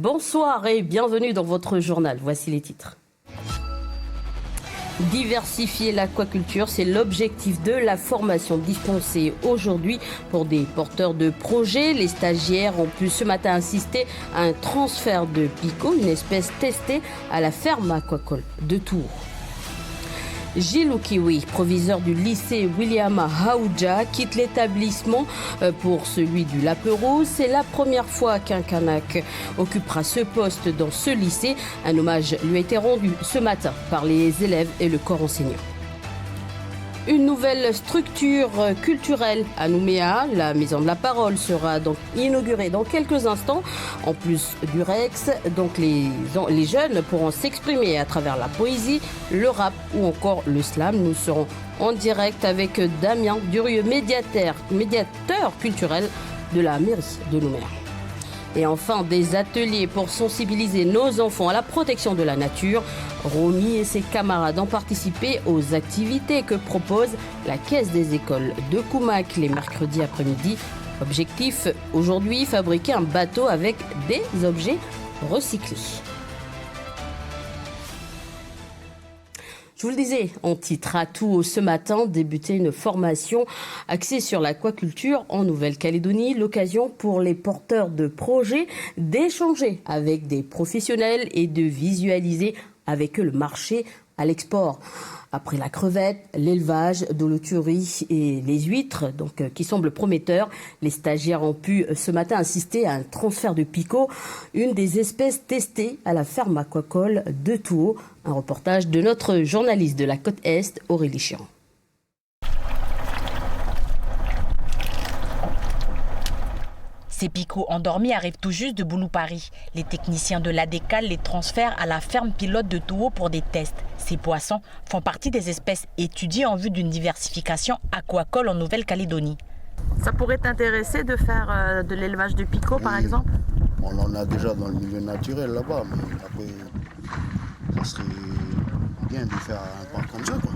Bonsoir et bienvenue dans votre journal. Voici les titres. Diversifier l'aquaculture, c'est l'objectif de la formation dispensée aujourd'hui pour des porteurs de projets. Les stagiaires ont pu ce matin assister à un transfert de pico, une espèce testée à la ferme aquacole de Tours. Gilles Oukiwi, proviseur du lycée William Aoudja, quitte l'établissement pour celui du Laperouse. C'est la première fois qu'un Kanak occupera ce poste dans ce lycée. Un hommage lui a été rendu ce matin par les élèves et le corps enseignant. Une nouvelle structure culturelle à Nouméa, la Maison de la Parole, sera donc inaugurée dans quelques instants. En plus du Rex, donc les jeunes pourront s'exprimer à travers la poésie, le rap ou encore le slam. Nous serons en direct avec Damien Durieux, médiateur culturel de la mairie de Nouméa. Et enfin, des ateliers pour sensibiliser nos enfants à la protection de la nature. Romy et ses camarades ont participé aux activités que propose la Caisse des écoles de Koumak les mercredis après-midi. Objectif, aujourd'hui, fabriquer un bateau avec des objets recyclés. Je vous le disais, en titre à tout ce matin, débuter une formation axée sur l'aquaculture en Nouvelle-Calédonie. L'occasion pour les porteurs de projets d'échanger avec des professionnels et de visualiser avec eux le marché à l'export. Après la crevette, l'élevage, l'holoturie et les huîtres, qui semblent prometteurs, les stagiaires ont pu ce matin assister à un transfert de pico, une des espèces testées à la ferme aquacole de Tours. Un reportage de notre journaliste de la côte Est, Aurélie Chian. Ces picots endormis arrivent tout juste de Boulou-Paris. Les techniciens de l'ADECAL les transfèrent à la ferme pilote de Touo pour des tests. Ces poissons font partie des espèces étudiées en vue d'une diversification aquacole en Nouvelle-Calédonie. Ça pourrait t'intéresser de faire de l'élevage de picots, par exemple? On en a déjà dans le milieu naturel là-bas, mais après, ça serait bien de faire un parc comme ça, quoi.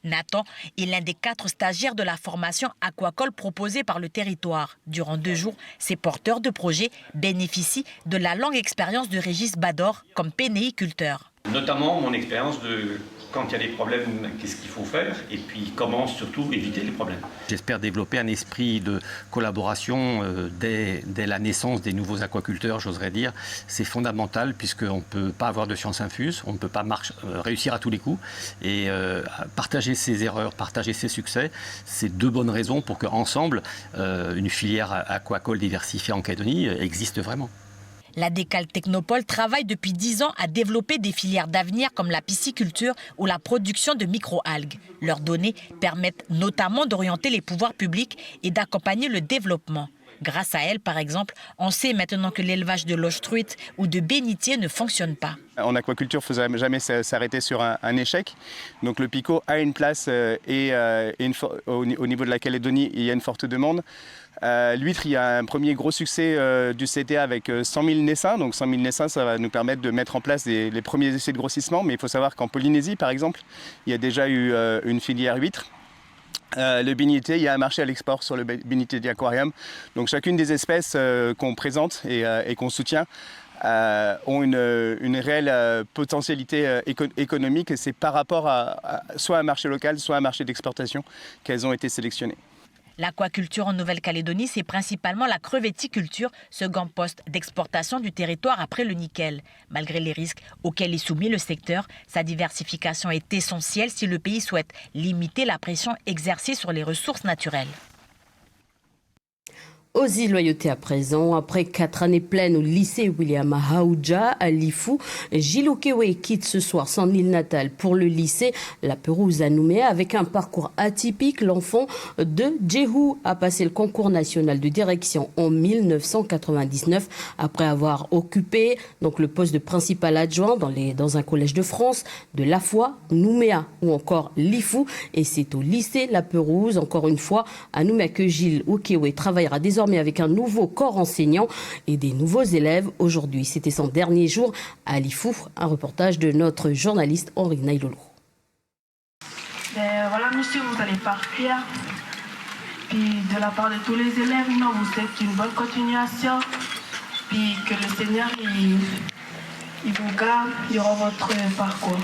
Nathan est l'un des 4 stagiaires de la formation aquacole proposée par le territoire. Durant 2 jours, ces porteurs de projets bénéficient de la longue expérience de Régis Bador comme pénéiculteur. Notamment mon expérience de quand il y a des problèmes, qu'est-ce qu'il faut faire et puis comment surtout éviter les problèmes. J'espère développer un esprit de collaboration dès la naissance des nouveaux aquaculteurs, j'oserais dire. C'est fondamental puisqu'on ne peut pas avoir de science infuse, on ne peut pas réussir à tous les coups. Et partager ses erreurs, partager ses succès, c'est 2 bonnes raisons pour qu'ensemble, une filière aquacole diversifiée en Calédonie existe vraiment. L'ADECAL Technopole travaille depuis 10 ans à développer des filières d'avenir comme la pisciculture ou la production de microalgues. Leurs données permettent notamment d'orienter les pouvoirs publics et d'accompagner le développement. Grâce à elles, par exemple, on sait maintenant que l'élevage de loche truite ou de bénitier ne fonctionne pas. En aquaculture, il ne faut jamais s'arrêter sur un échec. Donc le picot a une place au niveau de la Calédonie, il y a une forte demande. L'huître, il y a un premier gros succès du CTA avec 100 000 naissins. Donc 100 000 naissins, ça va nous permettre de mettre en place les premiers essais de grossissement. Mais il faut savoir qu'en Polynésie, par exemple, il y a déjà eu une filière huître. Le bénitier, il y a un marché à l'export sur le bénitier d'aquarium. Donc chacune des espèces qu'on présente et qu'on soutient ont une réelle potentialité économique. Et c'est par rapport à soit un marché local, soit un marché d'exportation qu'elles ont été sélectionnées. L'aquaculture en Nouvelle-Calédonie, c'est principalement la crevetticulture, second poste d'exportation du territoire après le nickel. Malgré les risques auxquels est soumis le secteur, sa diversification est essentielle si le pays souhaite limiter la pression exercée sur les ressources naturelles. Aux îles Loyauté à présent, après 4 années pleines au lycée William Aoudja à Lifou, Gilles Oukiwi quitte ce soir son île natale pour le lycée Laperouse à Nouméa avec un parcours atypique. L'enfant de Djehou a passé le concours national de direction en 1999 après avoir occupé le poste de principal adjoint dans un collège de France, de Lafoi, Nouméa ou encore Lifou. Et c'est au lycée Laperouse, encore une fois, à Nouméa que Gilles Oukiwi travaillera désormais avec un nouveau corps enseignant et des nouveaux élèves. Aujourd'hui, c'était son dernier jour à Lifou. Un reportage de notre journaliste Henri Nailolo. Voilà, monsieur, vous allez partir. Puis de la part de tous les élèves, non, vous souhaite une bonne continuation. Puis que le Seigneur, il vous garde durant votre parcours.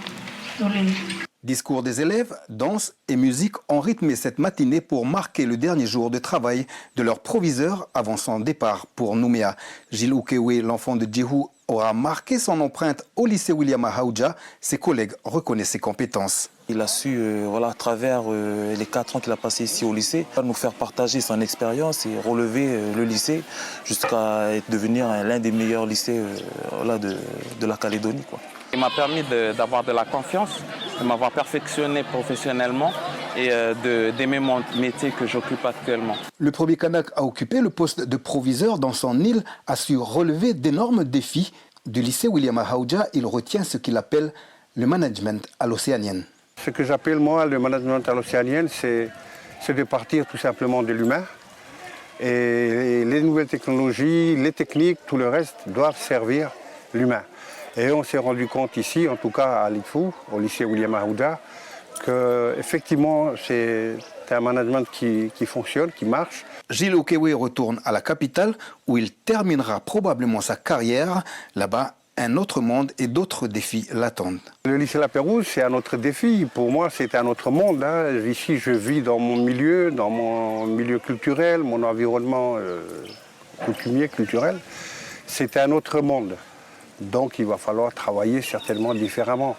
Discours des élèves, danse et musique ont rythmé cette matinée pour marquer le dernier jour de travail de leur proviseur avant son départ pour Nouméa. Gilles Oukéoué, l'enfant de Djihou, aura marqué son empreinte au lycée William Ahaoudia. Ses collègues reconnaissent ses compétences. Il a su, à travers les 4 ans qu'il a passé ici au lycée, nous faire partager son expérience et relever le lycée jusqu'à devenir l'un des meilleurs lycées de la Calédonie, quoi. Il m'a permis d'avoir de la confiance, de m'avoir perfectionné professionnellement et d'aimer mon métier que j'occupe actuellement. Le premier Kanak a occupé le poste de proviseur dans son île, a su relever d'énormes défis. Du lycée William Ahaoudia, il retient ce qu'il appelle le management à l'océanienne. Ce que j'appelle moi le management à l'océanienne, c'est de partir tout simplement de l'humain. Et les nouvelles technologies, les techniques, tout le reste doivent servir l'humain. Et on s'est rendu compte ici, en tout cas à l'ITFU, au lycée William Ahaoudia, qu'effectivement c'est un management qui fonctionne, qui marche. Gilles Oukéoué retourne à la capitale où il terminera probablement sa carrière. Là-bas, un autre monde et d'autres défis l'attendent. Le lycée La Pérouse, c'est un autre défi. Pour moi, c'est un autre monde. Ici, je vis dans mon milieu culturel, mon environnement coutumier, culturel. C'est un autre monde. Donc, il va falloir travailler certainement différemment.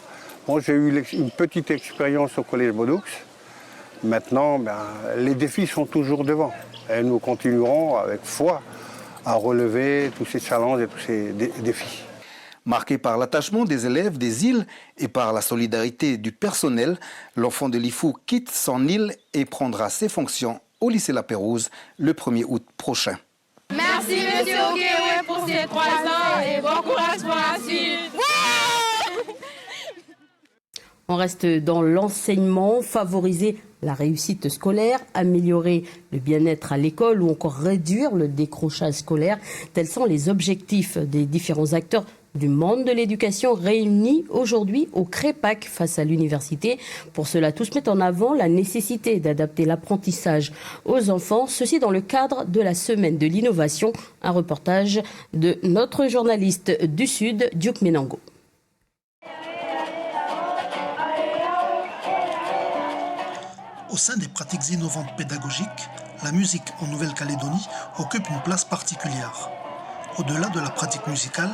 Moi, j'ai eu une petite expérience au Collège Bodoux. Maintenant, les défis sont toujours devant. Et nous continuerons avec foi à relever tous ces challenges et tous ces défis. Marqué par l'attachement des élèves des îles et par la solidarité du personnel, l'enfant de l'IFU quitte son île et prendra ses fonctions au lycée La Pérouse le 1er août prochain. Merci Monsieur Oukéoué pour ces 3 ans et bon courage pour la suite. On reste dans l'enseignement, favoriser la réussite scolaire, améliorer le bien-être à l'école ou encore réduire le décrochage scolaire. Tels sont les objectifs des différents acteurs du monde de l'éducation réunis aujourd'hui au CREPAC face à l'université. Pour cela, tous mettent en avant la nécessité d'adapter l'apprentissage aux enfants, ceci dans le cadre de la semaine de l'innovation. Un reportage de notre journaliste du Sud, Duke Menango. Au sein des pratiques innovantes pédagogiques, la musique en Nouvelle-Calédonie occupe une place particulière. Au-delà de la pratique musicale,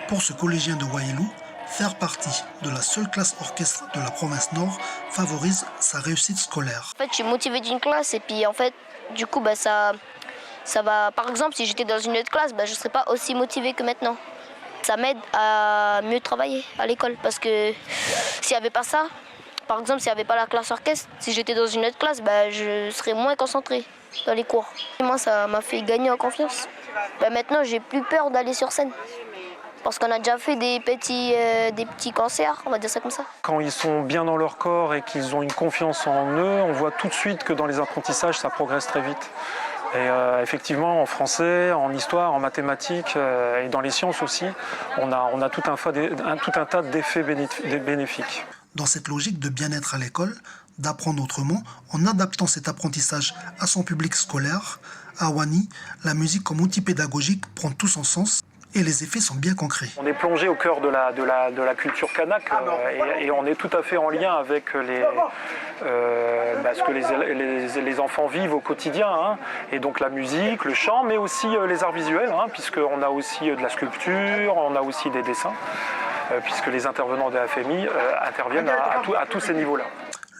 pour ce collégien de Wayelou, faire partie de la seule classe orchestre de la province Nord favorise sa réussite scolaire. En fait, je suis motivée d'une classe et puis en fait, du coup, ça va. Par exemple, si j'étais dans une autre classe, je ne serais pas aussi motivée que maintenant. Ça m'aide à mieux travailler à l'école parce que s'il n'y avait pas ça, par exemple, s'il n'y avait pas la classe orchestre, si j'étais dans une autre classe, je serais moins concentrée dans les cours. Et moi, ça m'a fait gagner en confiance. Maintenant, j'ai plus peur d'aller sur scène. Parce qu'on a déjà fait des petits concerts, on va dire ça comme ça. Quand ils sont bien dans leur corps et qu'ils ont une confiance en eux, on voit tout de suite que dans les apprentissages, ça progresse très vite. Et effectivement, en français, en histoire, en mathématiques et dans les sciences aussi, on a tout un tas d'effets bénéfiques. Dans cette logique de bien-être à l'école, d'apprendre autrement, en adaptant cet apprentissage à son public scolaire, à Wani, la musique comme outil pédagogique prend tout son sens et les effets sont bien concrets. On est plongé au cœur de la culture kanak et on est tout à fait en lien avec ce que les enfants vivent au quotidien. Et donc la musique, le chant, mais aussi les arts visuels, puisqu'on a aussi de la sculpture, on a aussi des dessins. Puisque les intervenants de la FMI interviennent à tous ces niveaux-là.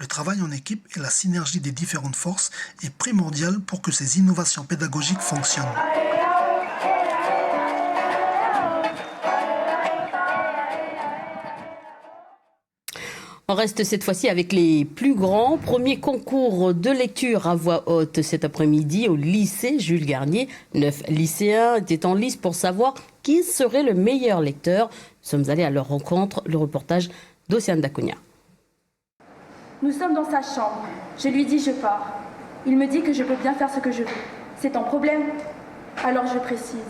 Le travail en équipe et la synergie des différentes forces est primordial pour que ces innovations pédagogiques fonctionnent. On reste cette fois-ci avec les plus grands. Premier concours de lecture à voix haute cet après-midi au lycée Jules Garnier. 9 lycéens étaient en lice pour savoir qui serait le meilleur lecteur. Nous sommes allés à leur rencontre. Le reportage d'Océane Daconia. Nous sommes dans sa chambre. Je lui dis je pars. Il me dit que je peux bien faire ce que je veux. C'est ton problème? Alors je précise.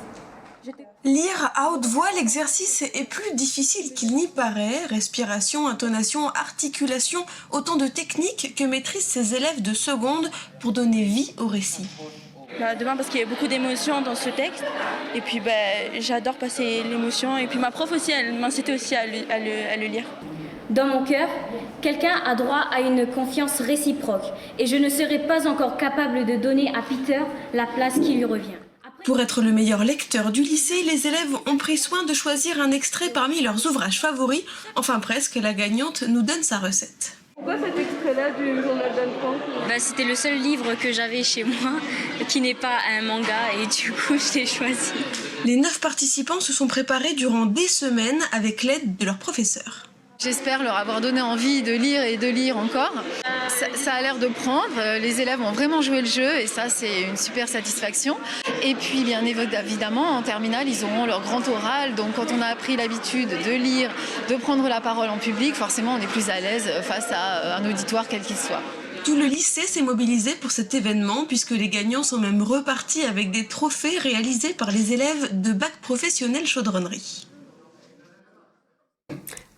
Lire à haute voix, l'exercice est plus difficile qu'il n'y paraît. Respiration, intonation, articulation, autant de techniques que maîtrisent ces élèves de seconde pour donner vie au récit. Demain parce qu'il y a beaucoup d'émotions dans ce texte. Et puis j'adore passer l'émotion. Et puis ma prof aussi, elle m'incitait aussi à le lire. Dans mon cœur, quelqu'un a droit à une confiance réciproque. Et je ne serai pas encore capable de donner à Peter la place qui lui revient. Pour être le meilleur lecteur du lycée, les élèves ont pris soin de choisir un extrait parmi leurs ouvrages favoris. Enfin presque, la gagnante nous donne sa recette. Pourquoi cet extrait-là du journal d'Anne Frank ? C'était le seul livre que j'avais chez moi qui n'est pas un manga et du coup je l'ai choisi. Les 9 participants se sont préparés durant des semaines avec l'aide de leurs professeurs. J'espère leur avoir donné envie de lire et de lire encore. Ça a l'air de prendre, les élèves ont vraiment joué le jeu et ça c'est une super satisfaction. Et puis bien évidemment en terminale ils auront leur grand oral, donc quand on a appris l'habitude de lire, de prendre la parole en public, forcément on est plus à l'aise face à un auditoire quel qu'il soit. Tout le lycée s'est mobilisé pour cet événement puisque les gagnants sont même repartis avec des trophées réalisés par les élèves de bac professionnel chaudronnerie.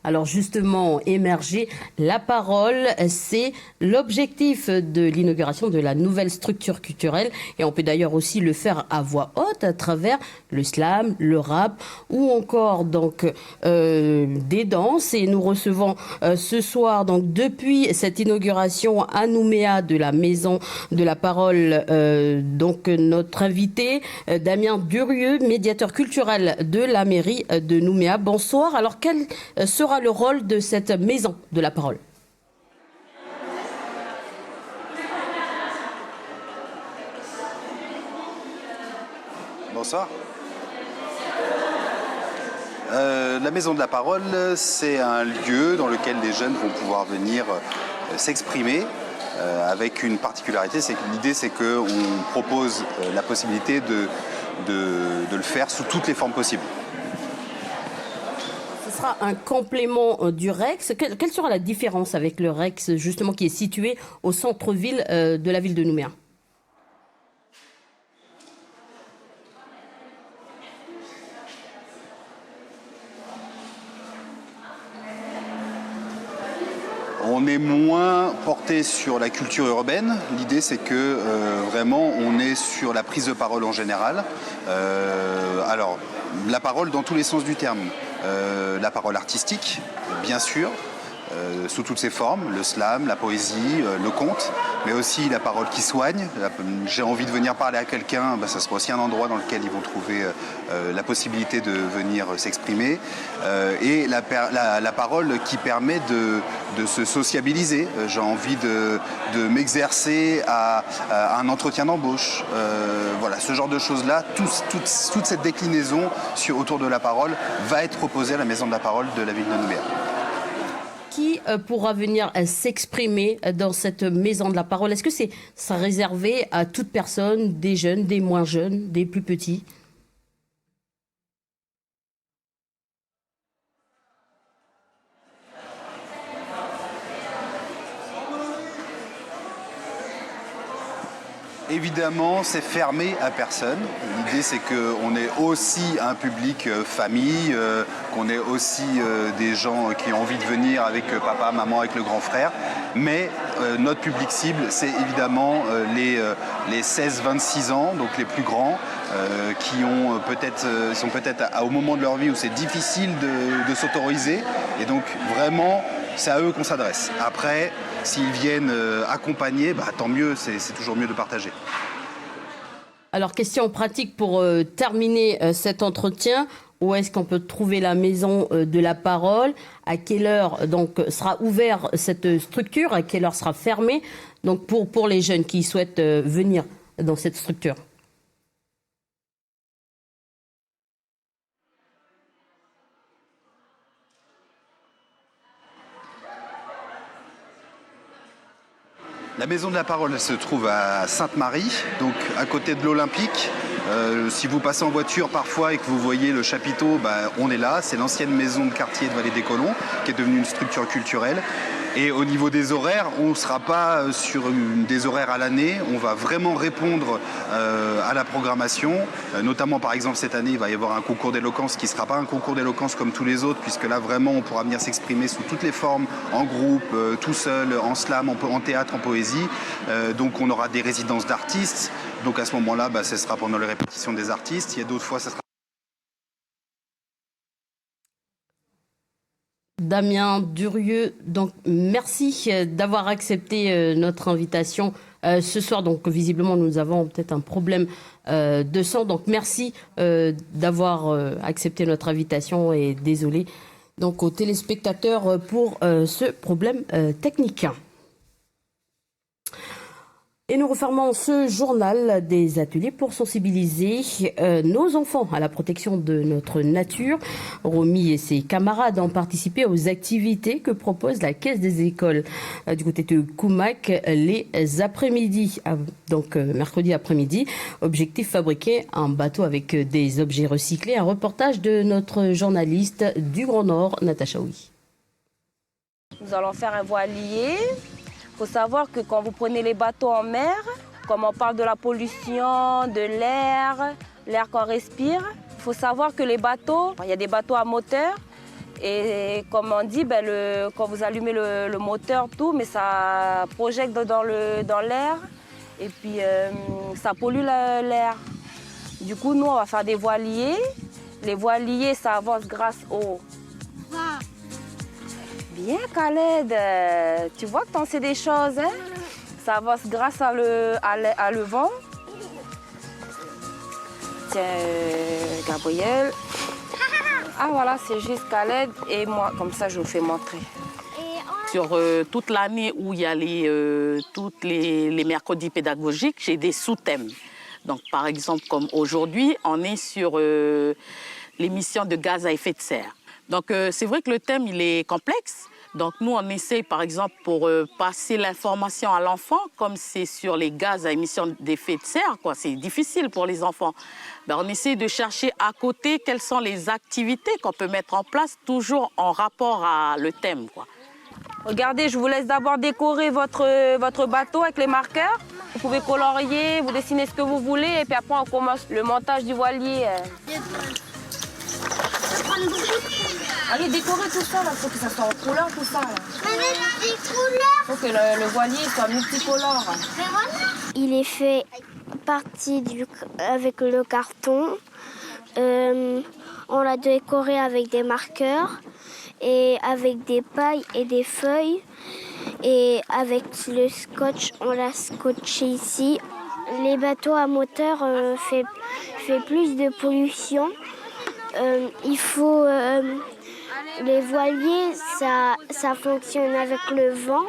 Alors justement, émerger la parole, c'est l'objectif de l'inauguration de la nouvelle structure culturelle. Et on peut d'ailleurs aussi le faire à voix haute à travers le slam, le rap ou encore des danses. Et nous recevons ce soir, donc depuis cette inauguration à Nouméa de la Maison de la Parole, notre invité Damien Durieux, médiateur culturel de la mairie de Nouméa. Bonsoir. Alors quel sera le rôle de cette Maison de la Parole? Bonsoir. La Maison de la Parole, c'est un lieu dans lequel les jeunes vont pouvoir venir s'exprimer avec une particularité. L'idée, c'est qu'on propose la possibilité de le faire sous toutes les formes possibles. Ce sera un complément du Rex. Quelle sera la différence avec le Rex, justement, qui est situé au centre-ville de la ville de Nouméa? On est moins porté sur la culture urbaine. L'idée, c'est que vraiment, on est sur la prise de parole en général. Alors, la parole dans tous les sens du terme. La parole artistique, bien sûr, sous toutes ses formes, le slam, la poésie, le conte, mais aussi la parole qui soigne. J'ai envie de venir parler à quelqu'un, ça sera aussi un endroit dans lequel ils vont trouver la possibilité de venir s'exprimer. Et la parole qui permet de se sociabiliser. J'ai envie de m'exercer à un entretien d'embauche. Voilà, ce genre de choses-là, toute cette déclinaison autour de la parole va être proposée à la Maison de la Parole de la ville de Nouméa. Qui pourra venir s'exprimer dans cette Maison de la Parole? Est-ce que c'est réservé à toute personne, des jeunes, des moins jeunes, des plus petits? Évidemment, c'est fermé à personne. L'idée, c'est qu'on est aussi un public famille, qu'on est aussi des gens qui ont envie de venir avec papa, maman, avec le grand frère. Mais notre public cible, c'est évidemment les 16-26 ans, donc les plus grands, qui sont peut-être au moment de leur vie où c'est difficile de s'autoriser. Et donc, vraiment, c'est à eux qu'on s'adresse. Après, s'ils viennent accompagner, tant mieux, c'est toujours mieux de partager. Alors, question pratique pour terminer cet entretien. Où est-ce qu'on peut trouver la Maison de la Parole? À quelle heure sera ouverte cette structure? À quelle heure sera fermée? Donc pour les jeunes qui souhaitent venir dans cette structure. La Maison de la Parole, elle se trouve à Sainte-Marie, donc à côté de l'Olympique. Si vous passez en voiture parfois et que vous voyez le chapiteau, on est là. C'est l'ancienne maison de quartier de Vallée des Colons, qui est devenue une structure culturelle. Et au niveau des horaires, on ne sera pas sur des horaires à l'année, on va vraiment répondre à la programmation. Notamment par exemple cette année, il va y avoir un concours d'éloquence qui ne sera pas un concours d'éloquence comme tous les autres, puisque là vraiment on pourra venir s'exprimer sous toutes les formes, en groupe, tout seul, en slam, en théâtre, en poésie. Donc on aura des résidences d'artistes. Donc à ce moment-là, ce sera pendant les répétitions des artistes. Il y a d'autres fois, ça sera... Damien Durieux, donc merci d'avoir accepté notre invitation ce soir. Donc visiblement nous avons peut-être un problème de son. Donc merci d'avoir accepté notre invitation et désolé donc aux téléspectateurs pour ce problème technique. Et nous refermons ce journal des ateliers pour sensibiliser nos enfants à la protection de notre nature. Romy et ses camarades ont participé aux activités que propose la Caisse des écoles du côté de Koumak les après-midi, donc mercredi après-midi. Objectif, fabriquer un bateau avec des objets recyclés. Un reportage de notre journaliste du Grand Nord, Natacha Oui. Nous allons faire un voilier. Il faut savoir que quand vous prenez les bateaux en mer, comme on parle de la pollution, de l'air qu'on respire, il faut savoir que les bateaux, il y a des bateaux à moteur et comme on dit, quand vous allumez le moteur, tout, mais ça projette dans l'air et puis ça pollue l'air. Du coup, nous, on va faire des voiliers. Les voiliers, ça avance grâce au... Bien, Khaled, tu vois que t'en sais des choses, hein? Ça avance grâce à le vent. Tiens, Gabriel. Ah voilà, c'est juste Khaled et moi, comme ça je vous fais montrer. Sur toute l'année où il y a toutes les mercredis pédagogiques, j'ai des sous-thèmes. Donc par exemple, comme aujourd'hui, on est sur l'émission de gaz à effet de serre. Donc c'est vrai que le thème il est complexe. Donc nous on essaye par exemple pour passer l'information à l'enfant, comme c'est sur les gaz à émission d'effet de serre, c'est difficile pour les enfants. On essaie de chercher à côté quelles sont les activités qu'on peut mettre en place, toujours en rapport à le thème, Regardez, je vous laisse d'abord décorer votre bateau avec les marqueurs. Vous pouvez colorier, vous dessinez ce que vous voulez et puis après on commence le montage du voilier. Allez, décorer tout ça, il faut que ça soit en couleur, tout ça. Il faut que le voilier soit multicolore. Il est fait partie avec le carton. On l'a décoré avec des marqueurs et avec des pailles et des feuilles. Et avec le scotch, on l'a scotché ici. Les bateaux à moteur fait plus de pollution. Il faut... les voiliers, ça fonctionne avec le vent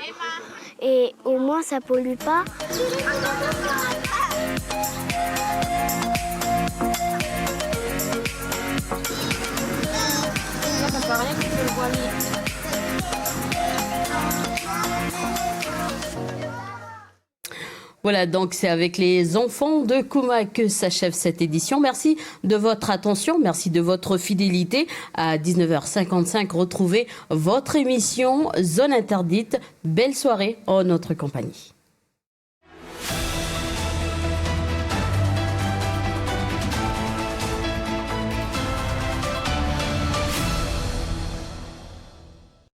et au moins ça pollue pas. Voilà, donc c'est avec les enfants de Koumak que s'achève cette édition. Merci de votre attention, merci de votre fidélité. À 19h55, retrouvez votre émission Zone Interdite. Belle soirée en notre compagnie.